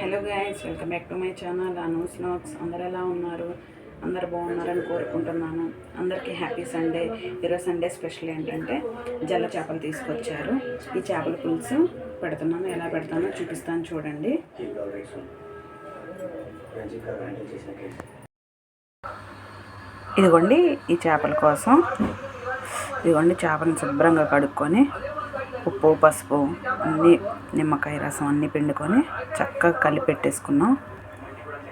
Hello guys, welcome back to my channel Anu's vlogs. అందరు ఎలా ఉన్నారు? అందరు బాగున్నారని కోరుకుంటున్నాను. అందరికీ హ్యాపీ సండే. ఈరోజు సండే స్పెషల్ ఏంటంటే జల్ల చేపలు తీసుకొచ్చారు. ఈ చేపల పులుసు పెడుతున్నాను. ఎలా పెడతానో చూపిస్తాను, చూడండి. ఇదిగోండి ఈ చేపల కోసం. ఇదిగోండి చేపలను శుభ్రంగా కడుక్కొని ఉప్పు, పసుపు, అన్నీ, నిమ్మకాయ రసం అన్నీ పిండుకొని చక్కగా కలిపి పెట్టేసుకున్నాం.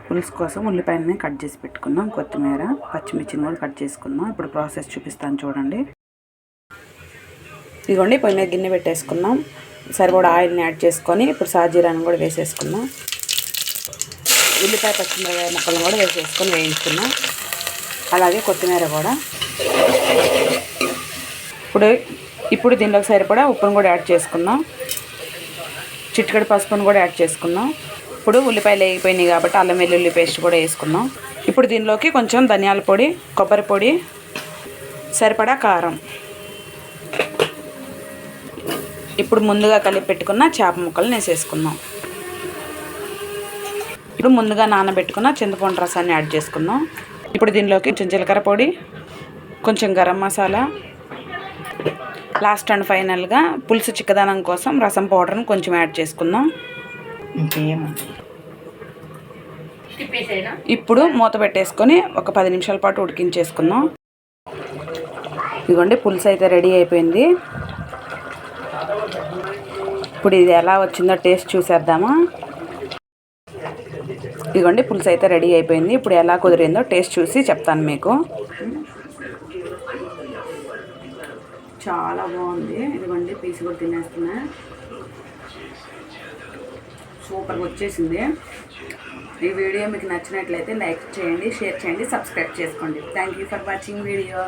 పులుసు కోసం ఉల్లిపాయలని కట్ చేసి పెట్టుకున్నాం, కొత్తిమీర, పచ్చిమిర్చిని కూడా కట్ చేసుకున్నాం. ఇప్పుడు ప్రాసెస్ చూపిస్తాను, చూడండి. ఇదిగోండి పొయ్యి మీద గిన్నె పెట్టేసుకున్నాం. సరిపడా ఆయిల్ని యాడ్ చేసుకొని ఇప్పుడు సాజీరాన్ని కూడా వేసేసుకున్నాం. ఉల్లిపాయ, పచ్చిమిరకాయ ముక్కలను కూడా వేసేసుకొని వేయించుకున్నాం. అలాగే కొత్తిమీర కూడా. ఇప్పుడు దీనిలోకి సరిపడా ఉప్పును కూడా యాడ్ చేసుకున్నాం. చిటికెడు పసుపును కూడా యాడ్ చేసుకున్నాం. ఇప్పుడు ఉల్లిపాయలు వేగిపోయినాయి కాబట్టి అల్లం వెల్లుల్లి పేస్ట్ కూడా వేసుకున్నాం. ఇప్పుడు దీనిలోకి కొంచెం ధనియాల పొడి, కొబ్బరి పొడి, సరిపడా కారం, ఇప్పుడు ముందుగా కలిపి పెట్టుకున్న చేప ముక్కలను వేసేసుకున్నాం. ఇప్పుడు ముందుగా నానబెట్టుకున్న చింతపండు రసాన్ని యాడ్ చేసుకున్నాం. ఇప్పుడు దీనిలోకి కొంచెం జీలకర్ర పొడి, కొంచెం గరం మసాలా, లాస్ట్ అండ్ ఫైనల్గా పులుసు చిక్కదనం కోసం రసం పౌడర్ని కొంచెం యాడ్ చేసుకుందాం. ఇప్పుడు మూత పెట్టేసుకొని ఒక 10 నిమిషాల పాటు ఉడికించేసుకుందాం. ఇదిగోండి పులుసు అయితే రెడీ అయిపోయింది. ఇప్పుడు ఇది ఎలా వచ్చిందో టేస్ట్ చూసేద్దామా. ఇదిగోండి పులుసు అయితే రెడీ అయిపోయింది. ఇప్పుడు ఎలా కుదిరిందో టేస్ట్ చూసి చెప్తాను మీకు. చాలా బాగుంది. ఇదిగోండి పీస్ కూడా తినేస్తున్నా. సూపర్గా వచ్చేసింది. ఈ వీడియో మీకు నచ్చినట్లయితే లైక్ చేయండి, షేర్ చేయండి, సబ్స్క్రైబ్ చేసుకోండి. Thank you for watching video.